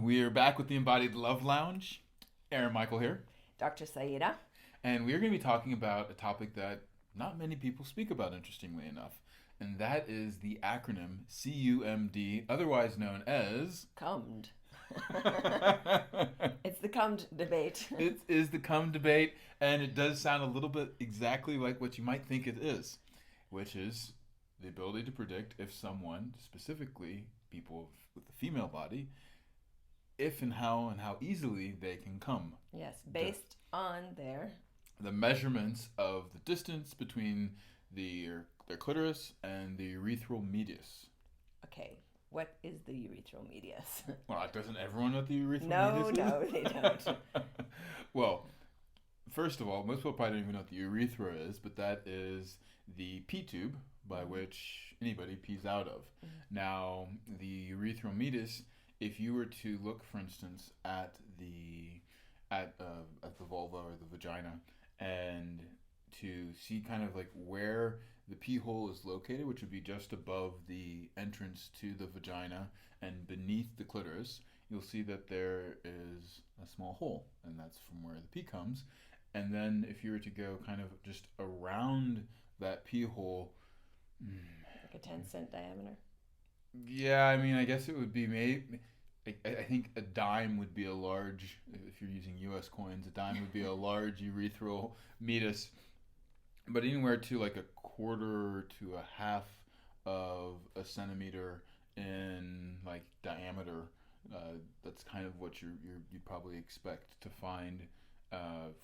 We are back with the Embodied Love Lounge. Aaron Michael here. Dr. Saida. And we are going to be talking about a topic that not many people speak about, interestingly enough. And that is the acronym CUMD, otherwise known as... CUMD. It's the CUMD debate. It is the CUMD debate, and it does sound a little bit exactly like what you might think it is, which is the ability to predict if someone, specifically people with the female body, if and how easily they can come. Yes, based on the measurements of the distance between their clitoris and the urethral medius. Okay, what is the urethral medius? Well, doesn't everyone know what the urethral medius is? No, they don't. Well, first of all, most people probably don't even know what the urethra is, but that is the pee tube by which anybody pees out of. Mm-hmm. Now, the urethral medius, if you were to look, for instance, at the vulva or the vagina, and to see kind of like where the pee hole is located, which would be just above the entrance to the vagina and beneath the clitoris, you'll see that there is a small hole, and that's from where the pee comes. And then if you were to go kind of just around that pee hole, like a 10-cent diameter. Yeah, I mean, I guess it would be maybe. I think a dime would be a large, if you're using U.S. coins, a dime would be a large urethral meatus. But anywhere to like a quarter to a half of a centimeter in like diameter, that's kind of what you'd probably expect to find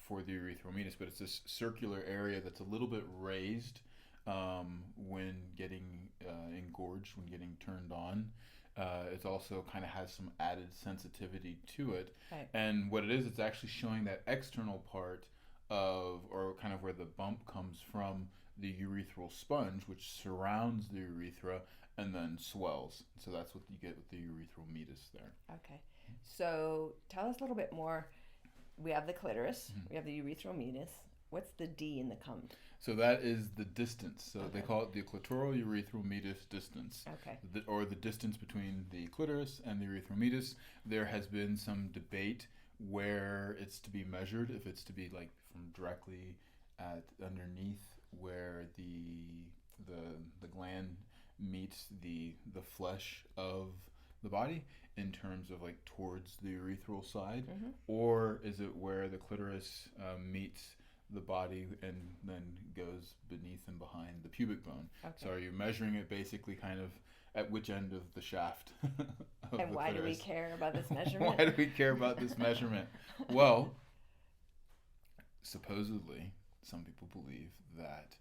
for the urethral meatus. But it's this circular area that's a little bit raised when getting engorged, when getting turned on. It also kind of has some added sensitivity to it. Right. And what it is, it's actually showing that external part of, or kind of where the bump comes from, the urethral sponge, which surrounds the urethra and then swells. So that's what you get with the urethral meatus there. Okay. So tell us a little bit more. We have the clitoris. Mm-hmm. We have the urethral meatus. What's the D in the CUMD? So that is the distance. So Okay. They call it the clitoral-urethral medius distance. Okay. Or the distance between the clitoris and the urethral meatus. There has been some debate where it's to be measured, if it's to be like from directly at underneath where the gland meets the flesh of the body in terms of like towards the urethral side, Mm-hmm. or is it where the clitoris meets the body and then goes beneath and behind the pubic bone. Okay. So are you measuring it basically kind of at which end of the shaft of And the why clitoris? do we care about this measurement? Why do we care about this measurement? Well, supposedly, some people believe that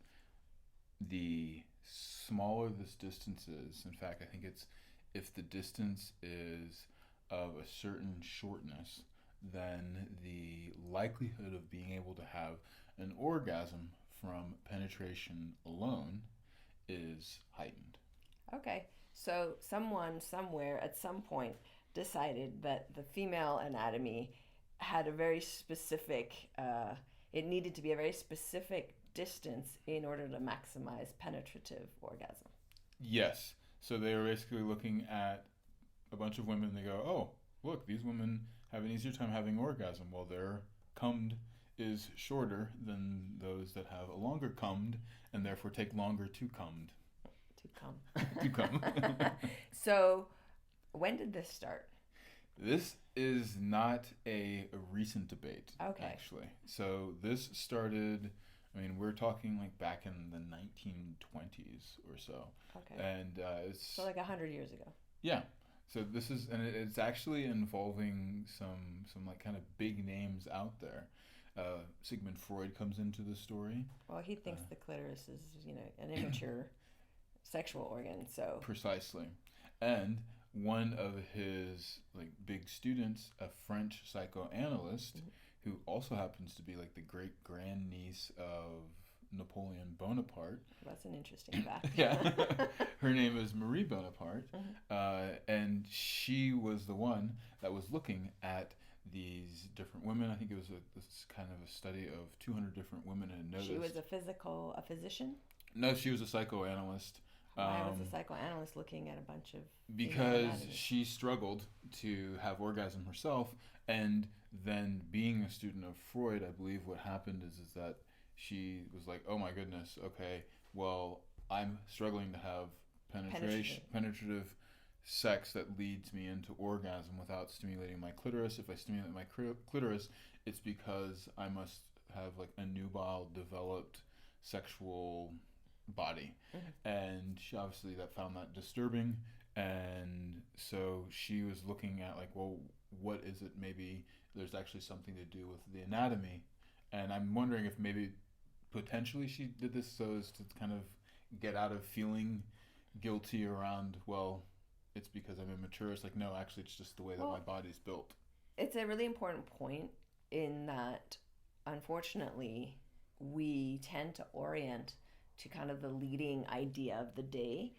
the smaller this distance is, in fact, I think it's if the distance is of a certain shortness, then the likelihood of being able to have an orgasm from penetration alone is heightened. Okay. So someone somewhere at some point decided that the female anatomy had a very specific, it needed to be a very specific distance in order to maximize penetrative orgasm. Yes. So they were basically looking at a bunch of women and they go, oh, look, these women have an easier time having orgasm. Well, their CUMD is shorter than those that have a longer CUMD and therefore take longer to CUMD. To come. So, when did this start? This is not a recent debate, Okay. actually. So this started, I mean, we're talking like back in the 1920s or so. Okay. And it's... So like 100 years ago. Yeah. So this is, and it's actually involving some like kind of big names out there. Sigmund Freud comes into the story. Well, he thinks the clitoris is, an immature sexual organ, so... Precisely. And one of his like big students, a French psychoanalyst, who also happens to be like the great grandniece of Napoleon Bonaparte. That's an interesting fact. Yeah. Her name is Marie Bonaparte. And she was the one that was looking at these different women. I think it was this kind of a study of 200 different women and noticed. She was a physician? No, she was a psychoanalyst. Why was a psychoanalyst looking at a bunch of... Because she struggled to have orgasm herself, and then being a student of Freud, I believe what happened is that she was like, oh my goodness, okay, well, I'm struggling to have penetrative sex that leads me into orgasm without stimulating my clitoris. If I stimulate my clitoris, it's because I must have like a nubile developed sexual body. And she obviously found that disturbing, and so she was looking at like, well, what is it? Maybe there's actually something to do with the anatomy, and I'm wondering if maybe potentially she did this so as to kind of get out of feeling guilty around, well, it's because I'm immature. It's like, no, actually it's just the way that my body's built. It's a really important point in that unfortunately we tend to orient to kind of the leading idea of the day.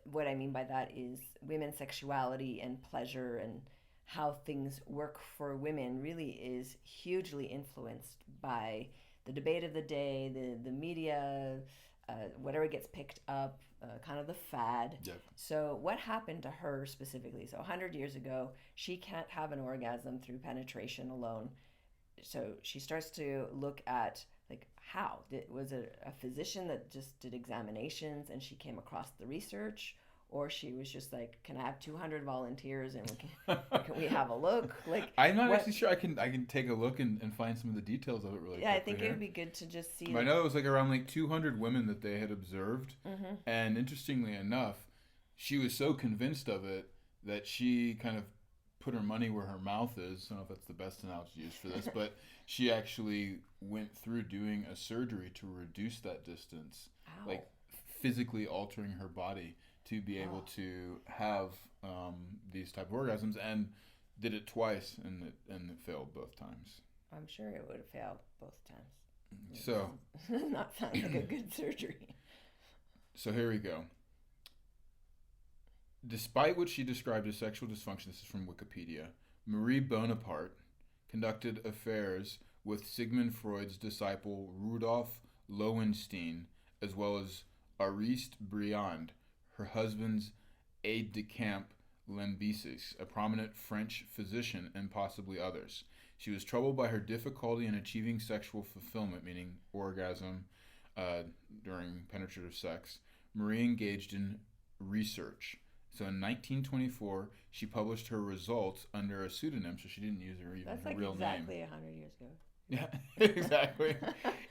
What I mean by that is women's sexuality and pleasure and how things work for women really is hugely influenced by the debate of the day, the media, whatever gets picked up, kind of the fad. Yep. So what happened to her specifically? So 100 years ago, she can't have an orgasm through penetration alone. So she starts to look at like how was it a physician that just did examinations and she came across the research, or she was just like, can I have 200 volunteers and can we have a look? Like, I'm not actually sure. I can take a look and find some of the details of it really quickly. I think it would be good to just see. I know it was like around like 200 women that they had observed, and interestingly enough, she was so convinced of it that she kind of put her money where her mouth is. I don't know if that's the best analogy to use for this, but she actually went through doing a surgery to reduce that distance. Ow. Like physically altering her body to be able to have these type of orgasms, and did it twice, and it failed both times. I'm sure it would have failed both times. So not sound like a good surgery. So here we go. Despite what she described as sexual dysfunction, this is from Wikipedia, Marie Bonaparte conducted affairs with Sigmund Freud's disciple Rudolf Lowenstein, as well as Ariste Briand, her husband's aide-de-camp Lambesis, a prominent French physician, and possibly others. She was troubled by her difficulty in achieving sexual fulfillment, meaning orgasm, during penetrative sex. Marie engaged in research. So in 1924, she published her results under a pseudonym, so she didn't use her real name. That's exactly 100 years ago. Yeah, exactly.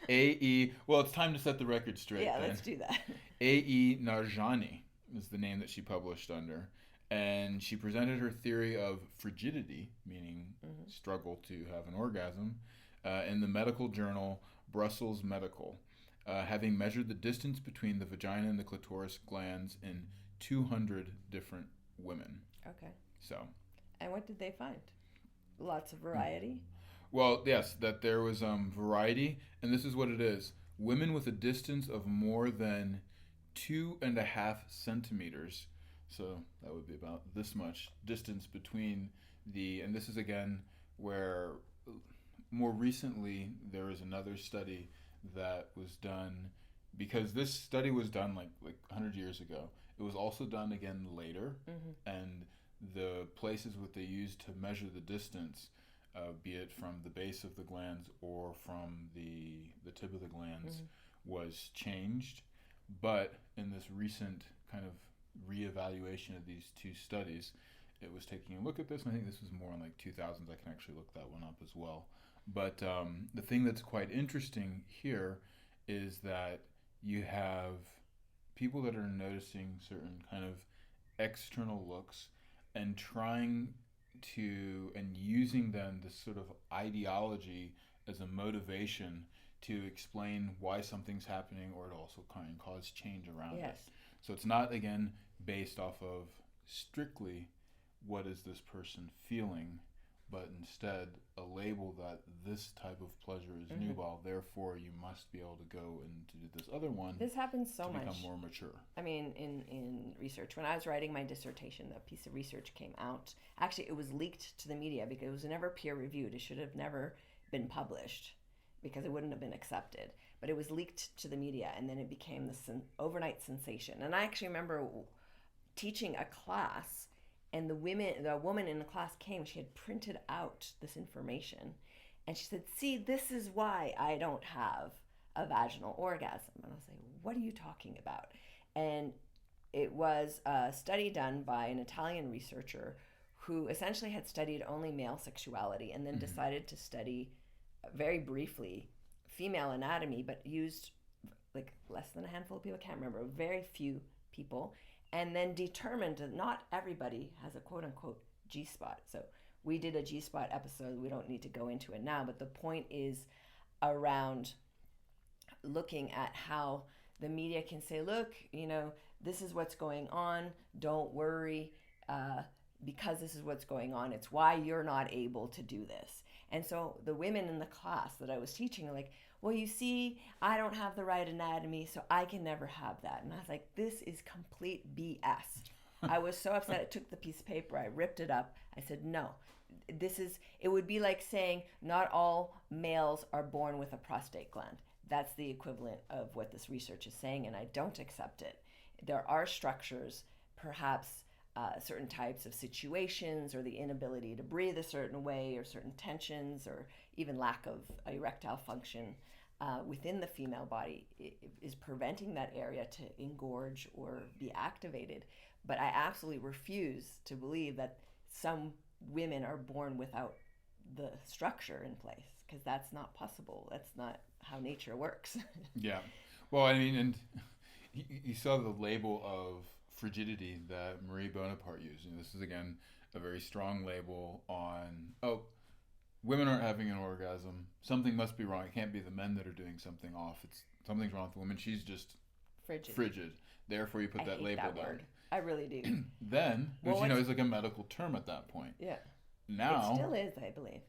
A.E. Well, it's time to set the record straight. Yeah, then. Let's do that. A.E. Narjani is the name that she published under, and she presented her theory of frigidity, meaning struggle to have an orgasm, in the medical journal Brussels Medical, having measured the distance between the vagina and the clitoris glands in 200 different women. Okay. So. And what did they find? Lots of variety? Well, yes, that there was variety, and this is what it is. Women with a distance of more than 2.5 centimeters, so that would be about this much distance between and this is again where more recently there was another study that was done, because this study was done like 100 years ago. It was also done again later, and the places what they used to measure the distance, be it from the base of the glands or from the tip of the glands, was changed. But in this recent kind of reevaluation of these two studies, it was taking a look at this, and I think this was more in like 2000s. I can actually look that one up as well. But the thing that's quite interesting here is that you have people that are noticing certain kind of external looks and trying to, and using then this sort of ideology as a motivation to explain why something's happening, or to also kind of cause change around it. So it's not, again, based off of strictly what is this person feeling, but instead a label that this type of pleasure is nubile, therefore you must be able to go and to do this other one. This happens so much. To become more mature. I mean, in research, when I was writing my dissertation, a piece of research came out. Actually, it was leaked to the media because it was never peer reviewed. It should have never been published because it wouldn't have been accepted. but it was leaked to the media, and then it became this overnight sensation. And I actually remember teaching a class, and the woman in the class came. She had printed out this information, and she said, "See, this is why I don't have a vaginal orgasm." And I was like, "What are you talking about?" And it was a study done by an Italian researcher who essentially had studied only male sexuality, and then decided to study very briefly female anatomy, but used like less than a handful of people, I can't remember, very few people, and then determined that not everybody has a quote unquote G-spot. So we did a G-spot episode, we don't need to go into it now, but the point is around looking at how the media can say, look, this is what's going on, don't worry, because this is what's going on, it's why you're not able to do this. And so the women in the class that I was teaching are like, well, you see, I don't have the right anatomy, so I can never have that. And I was like, this is complete BS. I was so upset. I took the piece of paper, I ripped it up. I said, no, it would be like saying not all males are born with a prostate gland. That's the equivalent of what this research is saying, and I don't accept it. There are structures, perhaps certain types of situations, or the inability to breathe a certain way, or certain tensions, or even lack of erectile function within the female body is preventing that area to engorge or be activated. But I absolutely refuse to believe that some women are born without the structure in place, because that's not possible. That's not how nature works. Yeah. Well, I mean, and you saw the label of frigidity that Marie Bonaparte used. And this is, again, a very strong label on, women aren't having an orgasm. Something must be wrong. It can't be the men that are doing something off. Something's wrong with the woman. She's just frigid. Therefore, you put that label down. Word. I really do. Then, which is like a medical term at that point. Yeah. Now, it still is, I believe.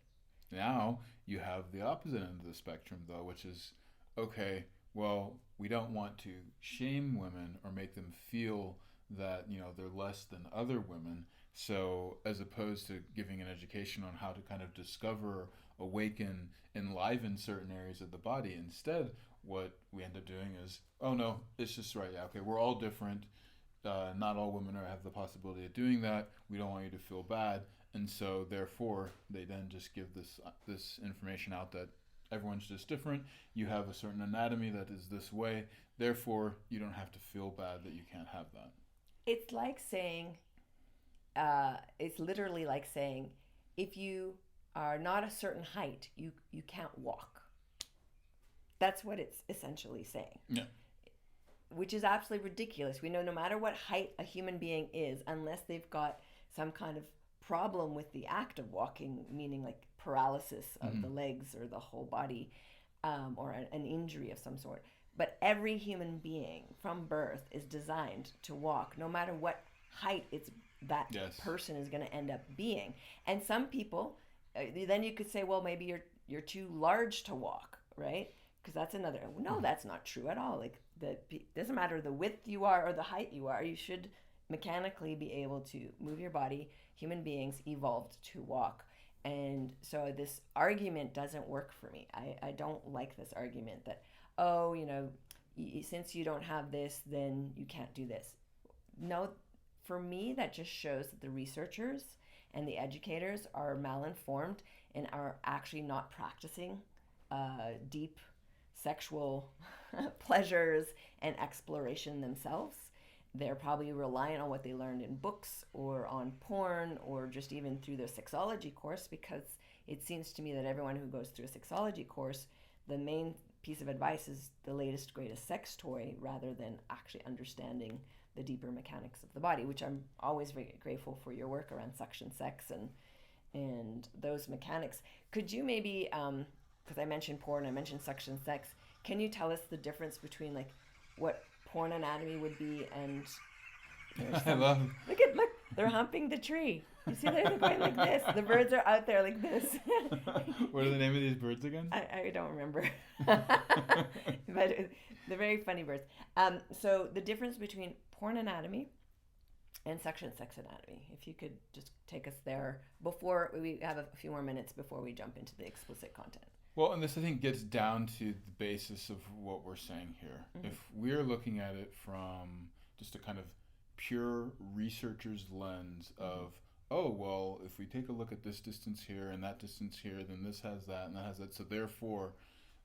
Now you have the opposite end of the spectrum, though, which is, okay, well, we don't want to shame women or make them feel that, they're less than other women. So as opposed to giving an education on how to kind of discover, awaken, enliven certain areas of the body, instead what we end up doing is, oh no, it's just right. Yeah, okay, we're all different. Not all women have the possibility of doing that. We don't want you to feel bad. And so therefore they then just give this information out that everyone's just different. You have a certain anatomy that is this way. Therefore, you don't have to feel bad that you can't have that. It's like saying, it's literally like saying, if you are not a certain height, you can't walk. That's what it's essentially saying. Yeah. Which is absolutely ridiculous. We know no matter what height a human being is, unless they've got some kind of problem with the act of walking, meaning like paralysis of the legs or the whole body, or an injury of some sort. But every human being from birth is designed to walk, no matter what height person is going to end up being. And some people, then you could say, well, maybe you're too large to walk, right? Because that's another. No, that's not true at all. Like, doesn't matter the width you are or the height you are. You should mechanically be able to move your body. Human beings evolved to walk. And so this argument doesn't work for me. I don't like this argument that, since you don't have this, then you can't do this. No, for me, that just shows that the researchers and the educators are malinformed and are actually not practicing deep sexual pleasures and exploration themselves. They're probably reliant on what they learned in books or on porn or just even through their sexology course, because it seems to me that everyone who goes through a sexology course, the main piece of advice is the latest, greatest sex toy rather than actually understanding the deeper mechanics of the body, which I'm always very grateful for your work around suction sex and those mechanics. Could you maybe, because I mentioned porn, I mentioned suction sex, can you tell us the difference between like what porn anatomy would be and look, they're humping the tree. You see, they're going like this. The birds are out there like this. What are the name of these birds again? I don't remember. But they're very funny birds. So the difference between porn anatomy and suction sex anatomy, if you could just take us there before we have a few more minutes before we jump into the explicit content. Well, and this I think gets down to the basis of what we're saying here. Mm-hmm. If we're looking at it from just a kind of pure researcher's lens of, oh, well, if we take a look at this distance here and that distance here, then this has that and that has that. So therefore,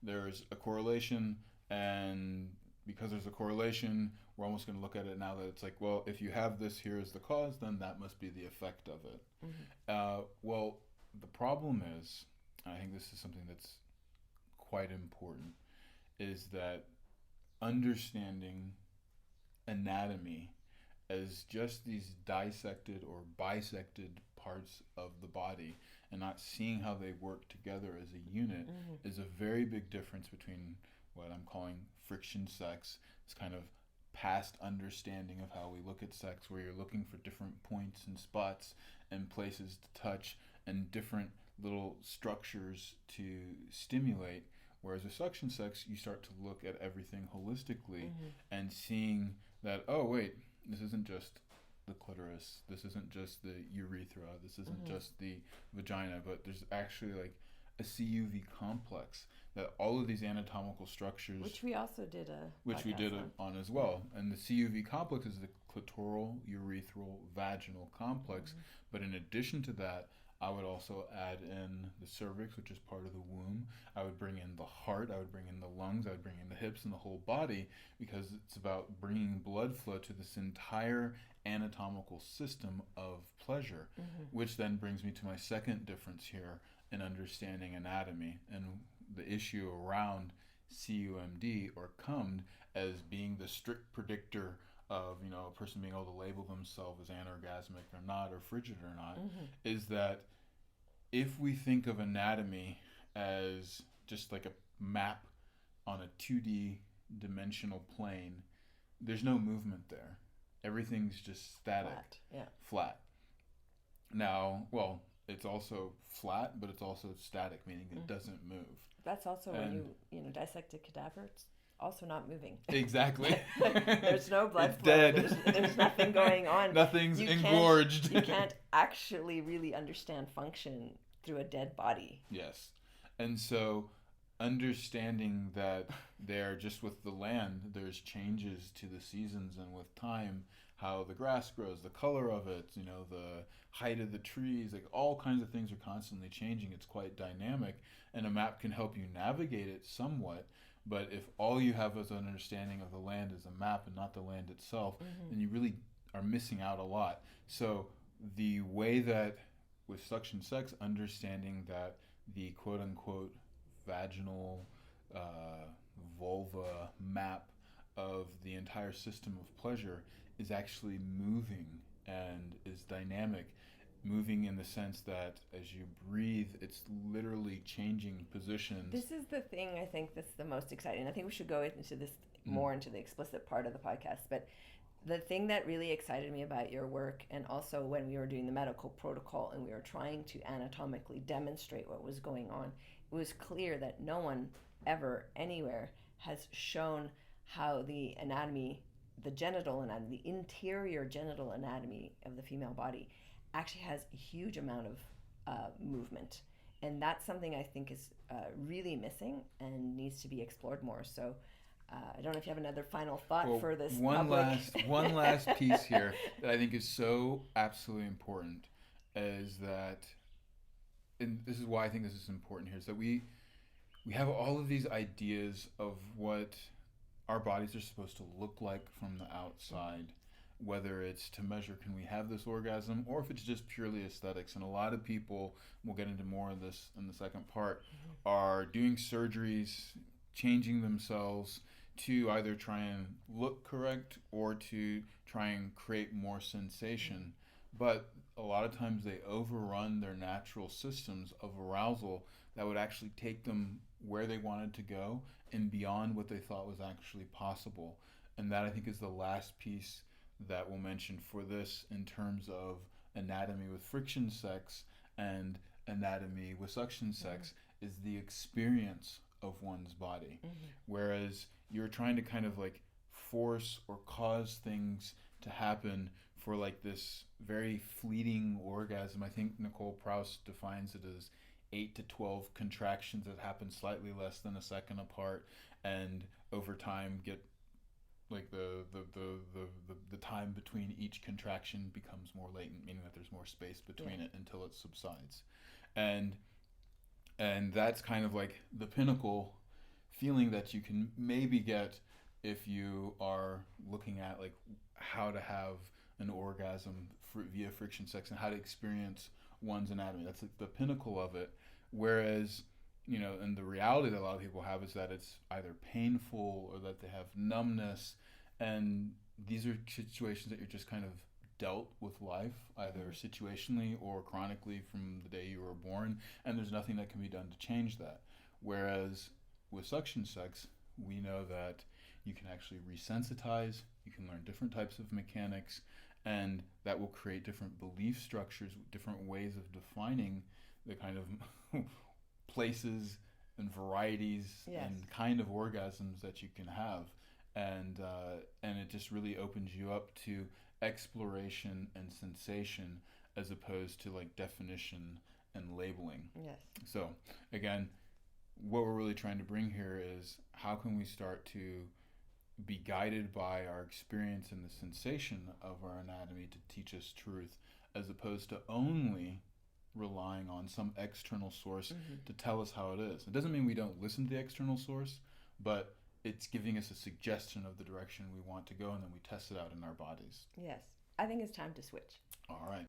there's a correlation, and because there's a correlation, we're almost going to look at it now that it's like, well, if you have this here as the cause, then that must be the effect of it. Well, the problem is, and I think this is something that's quite important, is that understanding anatomy as just these dissected or bisected parts of the body and not seeing how they work together as a unit is a very big difference between what I'm calling friction sex, this kind of past understanding of how we look at sex, where you're looking for different points and spots and places to touch and different little structures to stimulate. Whereas with suction sex, you start to look at everything holistically and seeing that, oh, wait, this isn't just the clitoris, this isn't just the urethra, this isn't just the vagina, but there's actually like a CUV complex, that all of these anatomical structures, which we also did on as well. And the CUV complex is the clitoral-urethral vaginal complex. But in addition to that, I would also add in the cervix, which is part of the womb. I would bring in the heart, I would bring in the lungs, I would bring in the hips and the whole body, because it's about bringing blood flow to this entire anatomical system of pleasure, which then brings me to my second difference here in understanding anatomy and the issue around CUMD or CUMD as being the strict predictor of, you know, a person being able to label themselves as anorgasmic or not, or frigid or not, is that if we think of anatomy as just like a map on a 2D dimensional plane, there's no movement there. Everything's just static. Flat. Now, well, it's also flat, but it's also static, meaning it doesn't move. That's also when you dissect a cadaver, it's also not moving. Exactly. There's no blood it's flow. Dead. There's nothing going on. Nothing's engorged. You can't actually really understand function through a dead body. Yes. And so understanding that there, just with the land, there's changes to the seasons, and with time, how the grass grows, the color of it, you know, the height of the trees, like all kinds of things are constantly changing. It's quite dynamic, and a map can help you navigate it somewhat. But if all you have as an understanding of the land is a map and not the land itself, then you really are missing out a lot. So the way that with suction sex, understanding that the quote-unquote vaginal vulva map of the entire system of pleasure is actually moving and is dynamic, moving in the sense that as you breathe, it's literally changing positions. This is the thing I think that's the most exciting. I think we should go into this more into the explicit part of the podcast. But the thing that really excited me about your work, and also when we were doing the medical protocol and we were trying to anatomically demonstrate what was going on, it was clear that no one ever anywhere has shown how the anatomy, the genital anatomy, the interior genital anatomy of the female body actually has a huge amount of movement. And that's something I think is really missing and needs to be explored more. So I don't know if you have another final thought for this one last piece here that I think is so absolutely important is that, and this is why I think this is important here, is that we have all of these ideas of what our bodies are supposed to look like from the outside, whether it's to measure can we have this orgasm, or if it's just purely aesthetics. And a lot of people, we'll get into more of this in the second part, are doing surgeries, changing themselves to either try and look correct or to try and create more sensation. But a lot of times they overrun their natural systems of arousal that would actually take them where they wanted to go and beyond what they thought was actually possible. And that, I think, is the last piece that we'll mention for this in terms of anatomy with friction sex and anatomy with suction sex, is the experience of one's body. Whereas you're trying to kind of like force or cause things to happen for like this very fleeting orgasm. I think Nicole Proust defines it as 8 to 12 contractions that happen slightly less than a second apart, and over time get like the time between each contraction becomes more latent, meaning that there's more space between it until it subsides. And that's kind of like the pinnacle feeling that you can maybe get if you are looking at like how to have an orgasm via friction sex and how to experience one's anatomy. That's like the pinnacle of it. Whereas, and the reality that a lot of people have is that it's either painful or that they have numbness, and these are situations that you're just kind of dealt with life, either situationally or chronically from the day you were born, and there's nothing that can be done to change that. Whereas with suction sex, we know that you can actually resensitize, you can learn different types of mechanics, and that will create different belief structures, different ways of defining the kind of places and varieties and kind of orgasms that you can have. And it just really opens you up to exploration and sensation as opposed to like definition and labeling. Yes. So again, what we're really trying to bring here is how can we start to be guided by our experience and the sensation of our anatomy to teach us truth, as opposed to only relying on some external source to tell us how it is. It doesn't mean we don't listen to the external source, but it's giving us a suggestion of the direction we want to go, and then we test it out in our bodies. Yes. I think it's time to switch. All right.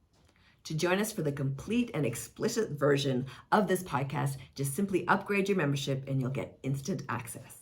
To join us for the complete and explicit version of this podcast, just simply upgrade your membership and you'll get instant access.